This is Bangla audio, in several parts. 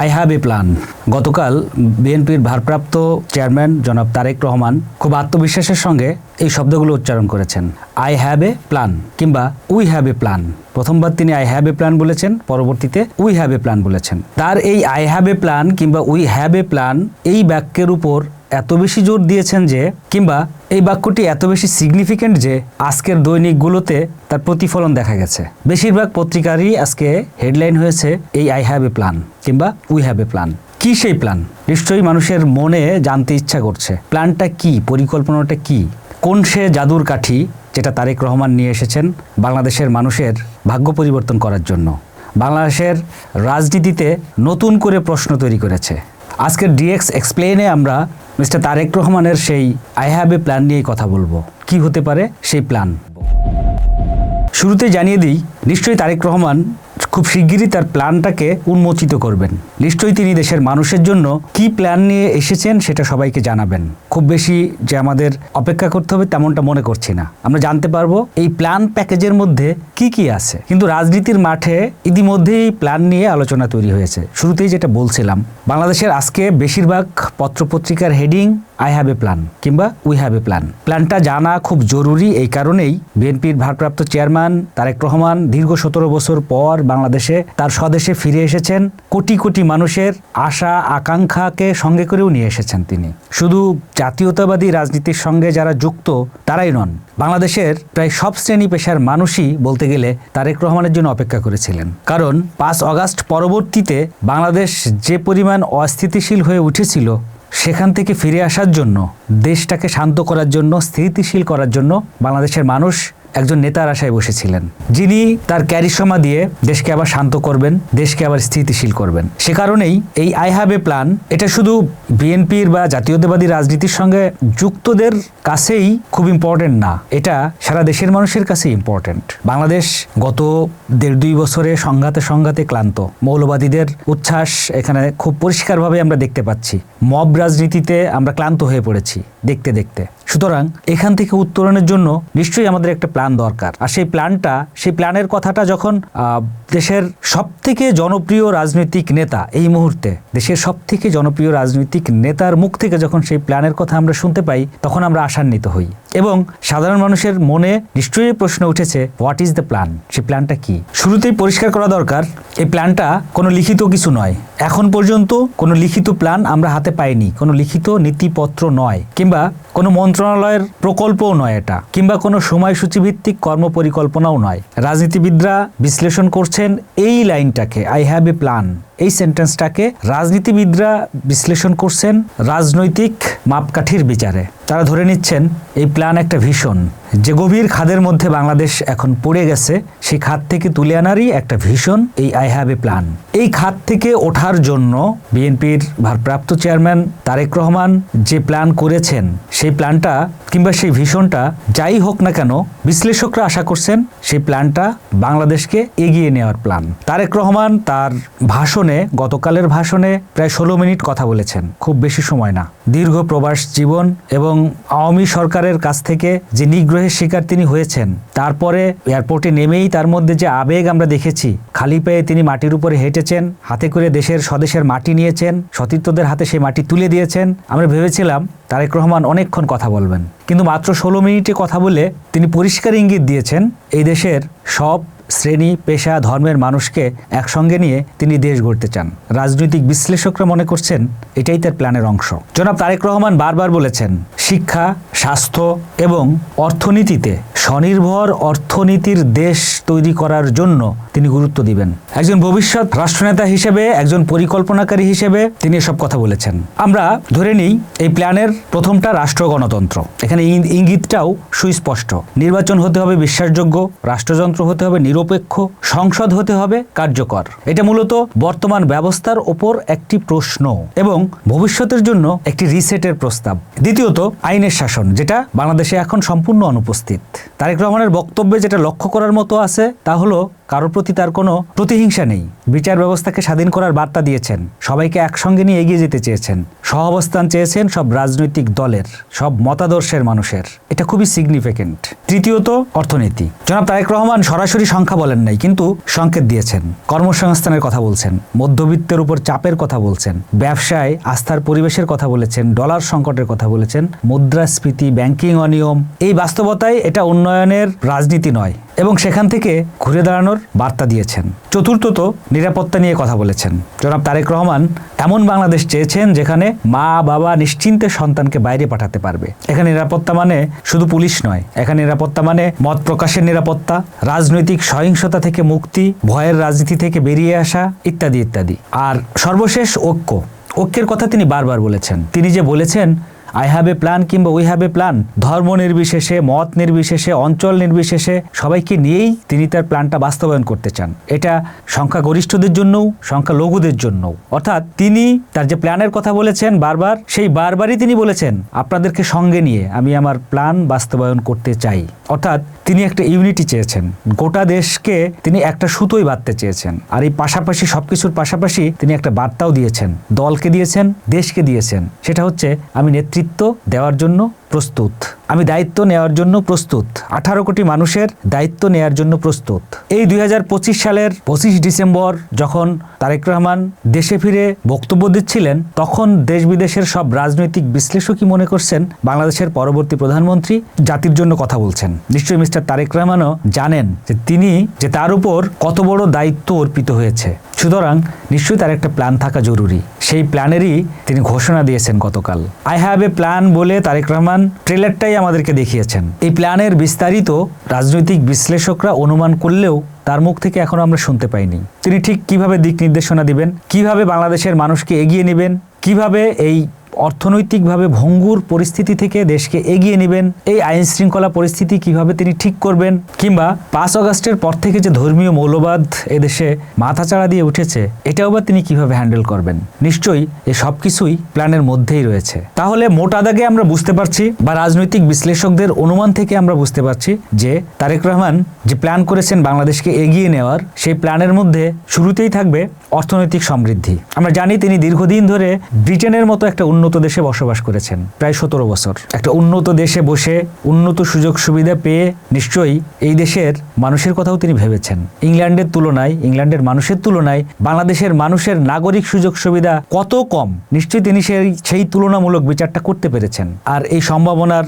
I have a plan. গতকাল বিএনপির ভারপ্রাপ্ত চেয়ারম্যান জনাব তারেক রহমান খুব আত্মবিশ্বাসের সঙ্গে এই শব্দগুলো উচ্চারণ করেছেন, আই হ্যাভ এ প্ল্যান কিংবা উই হ্যাভ এ প্ল্যান। প্রথমবার তিনি আই হ্যাভ এ প্ল্যান বলেছেন, পরবর্তীতে উই হ্যাভ এ প্ল্যান বলেছেন। তার এই আই হ্যাভ এ প্ল্যান কিংবা উই হ্যাভ এ প্ল্যান এই বাক্যের উপর এত বেশি জোর দিয়েছেন যে, কিংবা এই বাক্যটি এত বেশি সিগনিফিক্যান্ট যে আজকের দৈনিকগুলোতে তার প্রতিফলন দেখা গেছে। বেশিরভাগ পত্রিকারই আজকে হেডলাইন হয়েছে এই আই হ্যাভ এ প্ল্যান কিংবা উই হ্যাভ এ প্ল্যান। কি সেই প্ল্যান? নিশ্চয়ই মানুষের মনে জানতে ইচ্ছা করছে প্ল্যানটা কি, পরিকল্পনাটা কি, কোন সে জাদুর কাঠি যেটা তারেক রহমান নিয়ে এসেছেন বাংলাদেশের মানুষের ভাগ্য পরিবর্তন করার জন্য, বাংলাদেশের রাজনীতিতে নতুন করে প্রশ্ন তৈরি করেছে। আজকের ডিএক্স এক্সপ্লেইনে আমরা মিস্টার তারেক রহমানের সেই আই হ্যাভ এ প্ল্যান নিয়েই কথা বলবো। কি হতে পারে সেই প্ল্যান? শুরুতে জানিয়ে দিই, নিশ্চয়ই তারেক রহমান খুব শিগগিরই তার প্ল্যানটাকে উন্মোচিত করবেন। নিশ্চয়ই তিনি দেশের মানুষের জন্য কি প্ল্যান নিয়ে এসেছেন সেটা সবাইকে জানাবেন। খুব বেশি যে আমাদের অপেক্ষা করতে হবে তেমনটা মনে করছি না। আমরা জানতে পারবো এই প্ল্যান প্যাকেজের মধ্যে কি কি আছে। কিন্তু রাজনীতির মাঠে ইতিমধ্যেই প্ল্যান নিয়ে আলোচনা তৈরি হয়েছে। শুরুতেই যেটা বলছিলাম, বাংলাদেশের আজকে বেশিরভাগ পত্রপত্রিকার heading I have a plan কিংবা উই হ্যাভ এ প্ল্যান। প্ল্যানটা জানা খুব জরুরি। এই কারণেই বিএনপির ভারপ্রাপ্ত চেয়ারম্যান তারেক রহমান দীর্ঘ 17 বছর পর বাংলাদেশে তার স্বদেশে ফিরে এসেছেন। কোটি কোটি মানুষের আশা আকাঙ্ক্ষাকে সঙ্গে করেও নিয়ে এসেছেন তিনি। শুধু জাতীয়তাবাদী রাজনীতির সঙ্গে যারা যুক্ত তারাই নন, বাংলাদেশের প্রায় সব শ্রেণী পেশার মানুষই বলতে গেলে তারেক রহমানের জন্য অপেক্ষা করেছিলেন। কারণ 5 আগস্ট পরবর্তীতে বাংলাদেশ যে পরিমাণ অস্থিতিশীল হয়ে উঠেছিল, সেখান থেকে ফিরে আসার জন্য, দেশটাকে শান্ত করার জন্য, স্থিতিশীল করার জন্য বাংলাদেশের মানুষ একজন নেতার আশায় বসেছিলেন, যিনি তার ক্যারিশমা দিয়ে দেশকে আবার শান্ত করবেন, দেশকে আবার স্থিতিশীল করবেন। সে কারণেই এই আই হ্যাভ এ প্ল্যান এটা শুধু বিএনপির বা জাতীয়তাবাদী রাজনীতির সঙ্গে যুক্তদের কাছেই খুব ইম্পর্টেন্ট না, এটা সারা দেশের মানুষের কাছে ইম্পর্টেন্ট। বাংলাদেশ গত 1.5-2 বছরে সংঘাতে ক্লান্ত। মৌলবাদীদের উচ্ছ্বাস এখানে খুব পরিষ্কারভাবে আমরা দেখতে পাচ্ছি। মব রাজনীতিতে আমরা ক্লান্ত হয়ে পড়েছি দেখতে দেখতে। সুতরাং এখান থেকে উত্তরণের জন্য নিশ্চয়ই আমাদের একটা প্ল্যান দরকার। আর সেই প্ল্যানের কথাটা যখন দেশের সবথেকে জনপ্রিয় রাজনৈতিক নেতা, এই মুহূর্তে দেশের সবথেকে জনপ্রিয় রাজনৈতিক নেতার মুখ থেকে যখন সেই প্ল্যানের কথা আমরা শুনতে পাই, তখন আমরা আশান্বিত হই। এবং সাধারণ মানুষের মনে নিশ্চয়ই প্রশ্ন উঠেছে, হোয়াট ইজ দ্য প্ল্যান? সেই প্ল্যানটা কি? শুরুতেই পরিষ্কার করা দরকার, এই প্ল্যানটা কোনো লিখিত কিছু নয়। এখন পর্যন্ত কোনো লিখিত প্ল্যান আমরা হাতে পাইনি, কোনো লিখিত নীতিপত্র নয়, কিংবা কোনো মন্ত্রণালয়ের প্রকল্পও নয় এটা, কিংবা কোনো সময়সূচি ভিত্তিক কর্মপরিকল্পনাও নয়। রাজনীতিবিদরা বিশ্লেষণ করছেন এই লাইনটাকে, আই হ্যাভ এ প্ল্যান, এই সেন্টেন্সটাকে রাজনীতিবিদরা বিশ্লেষণ করছেন রাজনৈতিক মাপকাঠির বিচারে। তারা ধরে নিচ্ছেন এই প্ল্যান একটা ভিশন, যে গভীর খাদের মধ্যে বাংলাদেশ এখন পড়ে গেছে, সেই খাদ থেকে তুলে আনারই একটা ভিশন এই আই হ্যাভ এ প্ল্যান। এই খাদ থেকে ওঠার জন্য বিএনপির ভারপ্রাপ্ত চেয়ারম্যান তারেক রহমান যে প্ল্যান করেছেন, সেই প্ল্যানটা কিংবা সেই ভিশনটা যাই হোক না কেন, বিশ্লেষকরা আশা করছেন সেই প্ল্যানটা বাংলাদেশকে এগিয়ে নেওয়ার প্ল্যান। তারেক রহমান তার ভাষণে, গতকালের ভাষণে প্রায় 16 মিনিট কথা বলেছেন, খুব বেশি সময় না। দীর্ঘ প্রবাস জীবন এবং আওয়ামী সরকারের কাছ থেকে যে নিগ্রহের শিকার তিনি হয়েছেন, তারপরে এয়ারপোর্টে নেমেই তার মধ্যে যে আবেগ আমরা দেখেছি, খালি পায়ে তিনি মাটির উপরে হেঁটেছেন, হাতে করে স্বদেশের মাটি নিয়েছেন, সতীর্থদের হাতে সেই মাটি তুলে দিয়েছেন। আমরা ভেবেছিলাম তারেক রহমান অনেকক্ষণ কথা বলবেন, কিন্তু মাত্র 16 মিনিটে কথা বলে তিনি পরিষ্কার ইঙ্গিত দিয়েছেন এই দেশের সব শ্রেণী পেশা ধর্মের মানুষকে একসঙ্গে নিয়ে তিনি দেশ গড়তে চান। রাজনৈতিক বিশ্লেষকরা মনে করছেন এটাই তার প্ল্যানের অংশ। জনাব তারেক রহমান বারবার বলেছেন, শিক্ষা, স্বাস্থ্য এবং অর্থনীতিতে স্বনির্ভর অর্থনীতির দেশ তৈরি করার জন্য তিনি গুরুত্ব দিবেন। একজন ভবিষ্যৎ রাষ্ট্রনেতা হিসেবে, একজন পরিকল্পনাকারী হিসেবে তিনি এসব কথা বলেছেন। আমরা ধরে নিই এই প্ল্যানের প্রথমটা রাষ্ট্র গণতন্ত্র। এখানে ইঙ্গিতটাও সুস্পষ্ট। নির্বাচন হতে হবে বিশ্বাসযোগ্য, রাষ্ট্রযন্ত্র হতে হবে নিরপেক্ষ, সংসদ হতে হবে কার্যকর। এটা মূলত বর্তমান ব্যবস্থার ওপর একটি প্রশ্ন এবং ভবিষ্যতের জন্য একটি রিসেটের প্রস্তাব। দ্বিতীয়ত আইনের শাসন, যেটা বাংলাদেশে এখন সম্পূর্ণ অনুপস্থিত। তারেক রহমানের বক্তব্যে যেটা লক্ষ্য করার মতো আছে তা হলো কারোর প্রতি তার কোনো প্রতিহিংসা নেই। বিচার ব্যবস্থাকে স্বাধীন করার বার্তা দিয়েছেন, সবাইকে একসঙ্গে নিয়ে এগিয়ে যেতে চেয়েছেন, সহাবস্থান চেয়েছেন সব রাজনৈতিক দলের, সব মতাদর্শের মানুষের। এটা খুবই সিগনিফিকেন্ট। তৃতীয়ত, অর্থনীতি। জনাব তারেক রহমান সরাসরি সংখ্যা বলেন নাই, কিন্তু সংকেত দিয়েছেন। কর্মসংস্থানের কথা বলছেন, মধ্যবিত্তের উপর চাপের কথা বলছেন, ব্যবসায় আস্থার পরিবেশের কথা বলেছেন, ডলার সংকটের কথা বলেছেন, মুদ্রাস্ফীতি, ব্যাংকিং অনিয়ম। এই বাস্তবতায় এটা উন্নয়নের রাজনীতি নয় এবং সেখান থেকে ঘুরে দাঁড়ানোর বার্তা দিয়েছেন। চতুর্থত, নিরাপত্তা নিয়ে কথা বলেছেন। জনাব তারেক রহমান এমন বাংলাদেশ চেয়েছেন যেখানে মা বাবা নিশ্চিন্তে সন্তানকে বাইরে পাঠাতে পারবে। এখানে নিরাপত্তা মানে শুধু পুলিশ নয়, এখানে নিরাপত্তা মানে মত প্রকাশের নিরাপত্তা, রাজনৈতিক সহিংসতা থেকে মুক্তি, ভয়ের রাজনীতি থেকে বেরিয়ে আসা, ইত্যাদি ইত্যাদি। আর সর্বশেষ, ঐক্যের কথা তিনি বারবার বলেছেন। তিনি যে বলেছেন আই হ্যাভ এ প্ল্যান কিংবা উই হ্যাভ এ প্ল্যান, ধর্ম নির্বিশেষে, মত নির্বিশেষে, অঞ্চল নির্বিশেষে সবাইকে নিয়েই তিনি তার প্ল্যানটা বাস্তবায়ন করতে চান। এটা সংখ্যাগরিষ্ঠদের জন্যও, সংখ্যালঘুদের জন্যও। অর্থাৎ তিনি তার যে প্ল্যানের কথা বলেছেন বারবার, সেই বারবারই তিনি বলেছেন আপনাদেরকে সঙ্গে নিয়ে আমি আমার প্ল্যান বাস্তবায়ন করতে চাই। অর্থাৎ তিনি একটা ইউনিটি চেয়েছেন, গোটা দেশকে তিনি একটা সুতোই বাঁধতে চেয়েছেন। আর এই পাশাপাশি, সবকিছুর পাশাপাশি তিনি একটা বার্তাও দিয়েছেন, দলকে দিয়েছেন, দেশকে দিয়েছেন। সেটা হচ্ছে আমি নেতৃত্ব দেওয়ার জন্য প্রস্তুত, আমি দায়িত্ব নেওয়ার জন্য প্রস্তুত, 18 কোটি মানুষের দায়িত্ব নেওয়ার জন্য প্রস্তুত। এই 2025 সালের 25 ডিসেম্বর যখন তারেক রহমান দেশে ফিরে বক্তব্য দিচ্ছিলেন, তখন দেশ বিদেশের সব রাজনৈতিক বিশ্লেষকই মনে করছেন বাংলাদেশের পরবর্তী প্রধানমন্ত্রী জাতির জন্য কথা বলছেন। নিশ্চয়ই মিস্টার তারেক রহমানও জানেন যে তার উপর কত বড় দায়িত্ব অর্পিত হয়েছে। সুতরাং নিশ্চয়ই তার একটা প্ল্যান থাকা জরুরি। সেই প্ল্যানেরই তিনি ঘোষণা দিয়েছেন গতকাল। আই হ্যাভ এ প্ল্যান বলে তারেক রহমান ট্রেলারটাই আমাদেরকে দেখিয়েছেন। এই প্ল্যানের বিস্তারিত রাজনৈতিক বিশ্লেষকরা অনুমান করলেও তার মুখ থেকে এখনো আমরা শুনতে পাইনি। তিনি ঠিক কিভাবে দিক নির্দেশনা দিবেন, কিভাবে বাংলাদেশের মানুষকে এগিয়ে নেবেন, কিভাবে এই অর্থনৈতিকভাবে ভঙ্গুর পরিস্থিতি থেকে দেশকে এগিয়ে নেবেন, এই আইন শৃঙ্খলা পরিস্থিতি কিভাবে তিনি ঠিক করবেন, কিংবা 5 আগস্টের পর থেকে যে ধর্মীয় মৌলবাদ এদেশে মাথাচাড়া দিয়ে উঠেছে, এটাও বা তিনি কিভাবে হ্যান্ডেল করবেন। নিশ্চয়ই এই সব কিছুই প্ল্যানের মধ্যেই রয়েছে। তাহলে মোটা দাগে আমরা বুঝতে পারছি, বা রাজনৈতিক বিশ্লেষকদের অনুমান থেকে আমরা বুঝতে পারছি যে তারেক রহমান যে প্ল্যান করেছেন বাংলাদেশকে এগিয়ে নেওয়ার, সেই প্ল্যানের মধ্যে শুরুতেই থাকবে অর্থনৈতিক সমৃদ্ধি। আমরা জানি তিনি দীর্ঘদিন ধরে ব্রিটেনের মতো একটা উন্নত দেশে বসবাস করেছেন, প্রায় 17 বছর। একটা উন্নত দেশে বসে উন্নত সুযোগ সুবিধা পেয়ে নিশ্চয়ই এই দেশের মানুষের কথাও তিনি ভেবেছেন। ইংল্যান্ডের তুলনায়, ইংল্যান্ডের মানুষের তুলনায় বাংলাদেশের মানুষের নাগরিক সুযোগ সুবিধা কত কম, নিশ্চয়ই তিনি সেই তুলনামূলক বিচারটা করতে পেরেছেন। আর এই সম্ভাবনার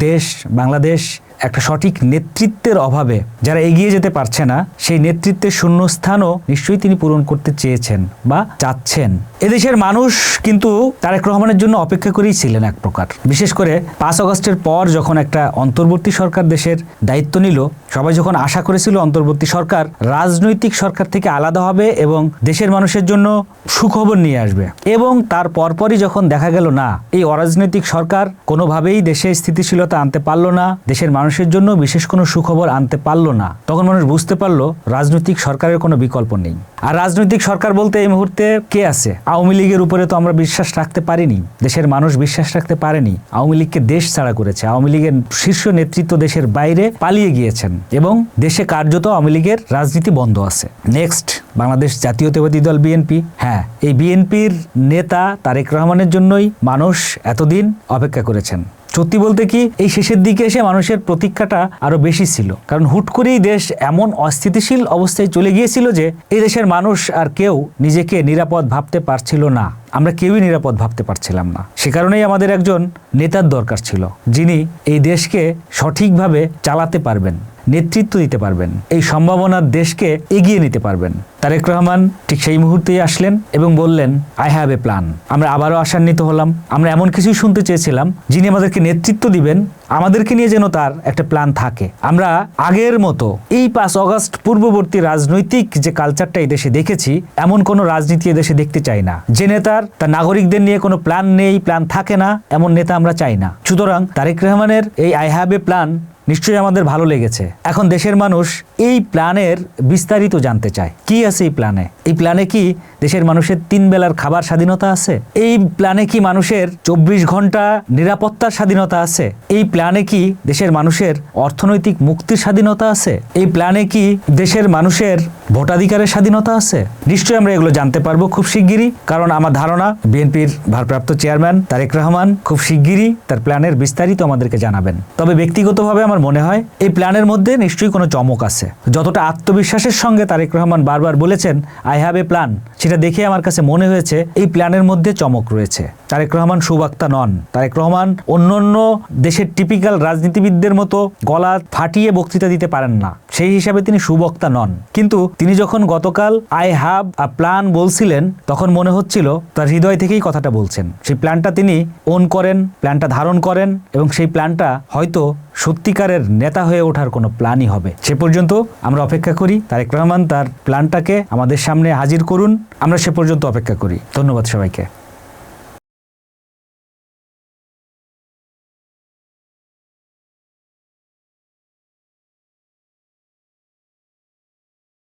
দেশ বাংলাদেশ একটা সঠিক নেতৃত্বের অভাবে যারা এগিয়ে যেতে পারছে না, সেই নেতৃত্বের শূন্যস্থানও নিশ্চয়ই তিনি পূরণ করতে চেয়েছেন বা চাচ্ছেন। এদেশের মানুষ কিন্তু তারেক রহমানের জন্য অপেক্ষা করেই ছিলেন এক প্রকার। বিশেষ করে 5 আগস্টের পর যখন একটা অন্তর্বর্তী সরকার দেশের দায়িত্ব নিল, সবাই যখন আশা করেছিল অন্তর্বর্তী সরকার রাজনৈতিক সরকার থেকে আলাদা হবে এবং দেশের মানুষের জন্য সুখবর নিয়ে আসবে, এবং তার পরপরই যখন দেখা গেল না, এই অরাজনৈতিক সরকার কোনোভাবেই দেশে স্থিতিশীলতা আনতে পারল না, দেশের মানুষের জন্য বিশেষ কোনো সুখবর আনতে পারল না, তখন মানুষ বুঝতে পারলো রাজনৈতিক সরকারের কোনো বিকল্প নেই। আর রাজনৈতিক সরকার বলতে এই মুহূর্তে কে আছে? আওয়ামী লীগের উপরে তো আমরা বিশ্বাস রাখতে পারিনি, দেশের মানুষ বিশ্বাস রাখতে পারেনি। আওয়ামী লীগকে দেশ ছাড়া করেছে, আওয়ামী লীগের শীর্ষ নেতৃত্ব দেশের বাইরে পালিয়ে গিয়েছেন এবং দেশে কার্যত আওয়ামী লীগের রাজনীতি বন্ধ আছে। নেক্সট, বাংলাদেশ জাতীয়তাবাদী দল বিএনপি। হ্যাঁ, এই বিএনপির নেতা তারেক রহমানের জন্যই মানুষ এতদিন অপেক্ষা করেছেন। সত্যি বলতে কি, এই শেষের দিকে এসে মানুষের প্রতীক্ষাটা আরো বেশি ছিল, কারণ হুট করেই দেশ এমন অস্থিতিশীল অবস্থায় চলে গিয়েছিল যে এই দেশের মানুষ আর কেউ নিজেকে নিরাপদ ভাবতে পারছিল না। আমরা কেউই নিরাপদ ভাবতে পারছিলাম না। সে কারণেই আমাদের একজন নেতার দরকার ছিল, যিনি এই দেশকে সঠিকভাবে চালাতে পারবেন, নেতৃত্ব দিতে পারবেন, এই সম্ভাবনার দেশকে এগিয়ে নিতে পারবেন। তারেক রহমান ঠিক সেই মুহূর্তেই আসলেন এবং বললেন আই হ্যাভ এ প্ল্যান। আমরা আবারও আশান্বিত হলাম। আমরা এমন কিছুই শুনতে চেয়েছিলাম, যিনি আমাদেরকে নেতৃত্ব দিবেন, আমাদেরকে নিয়ে যেন তার একটা প্ল্যান থাকে। আমরা আগের মতো এই 5 আগস্ট পূর্ববর্তী রাজনৈতিক যে কালচারটা এই দেশে দেখেছি, এমন কোনো রাজনীতি এদেশে দেখতে চাই না। যে নেতার তার নাগরিকদের নিয়ে কোনো প্ল্যান নেই, প্ল্যান থাকে না, এমন নেতা আমরা চাই না। সুতরাং তারেক রহমানের এই আই হ্যাভ এ প্ল্যান নিশ্চয়ই আমাদের ভালো লেগেছে। এখন দেশের মানুষ এই প্ল্যানের বিস্তারিত জানতে চায়, কি আছে এই প্ল্যানে। এই প্ল্যানে কি দেশের মানুষের 3 বেলার খাবার স্বাধীনতা আছে? এই প্ল্যানে কি মানুষের 24 ঘন্টা নিরাপত্তার স্বাধীনতা আছে? এই প্ল্যানে কি দেশের মানুষের অর্থনৈতিক মুক্তির স্বাধীনতা আছে? এই প্ল্যানে কি দেশের মানুষের ভোটাধিকারের স্বাধীনতা আছে? নিশ্চয়ই আমরা এগুলো জানতে পারবো খুব শিগগিরই, কারণ আমার ধারণা বিএনপির ভারপ্রাপ্ত চেয়ারম্যান তারেক রহমান খুব শিগগিরই তার প্ল্যানের বিস্তারিত আমাদেরকে জানাবেন। তবে ব্যক্তিগতভাবে আমার মনে হয় এই প্ল্যানের মধ্যে নিশ্চয়ই কোনো চমক আছে। যতটা আত্মবিশ্বাসের সঙ্গে তারেক রহমান বারবার বলেছেন আই হ্যাভ এ প্ল্যান, সেটা দেখে আমার কাছে মনে হয়েছে এই প্ল্যানের মধ্যে চমক রয়েছে। তারেক রহমান সুবক্তা নন। তারেক রহমান অন্য দেশের টিপিক্যাল রাজনীতিবিদদের মতো গলা ফাটিয়ে বক্তৃতা দিতে পারেন না, সেই হিসাবে তিনি সুবক্তা নন। কিন্তু তিনি যখন গতকাল আই হ্যাভ আ প্ল্যান বলছিলেন, তখন মনে হচ্ছিল তার হৃদয় থেকেই কথাটা বলছেন। সেই প্ল্যানটা তিনি ওন করেন, প্ল্যানটা ধারণ করেন, এবং সেই প্ল্যানটা হয়তো সত্যিকারের নেতা হয়ে ওঠার কোনো প্ল্যানই হবে। সে পর্যন্ত আমরা অপেক্ষা করি, তারেক রহমান তার প্ল্যানটাকে আমাদের সামনে হাজির করুন, আমরা সে পর্যন্ত অপেক্ষা করি। ধন্যবাদ সবাইকে।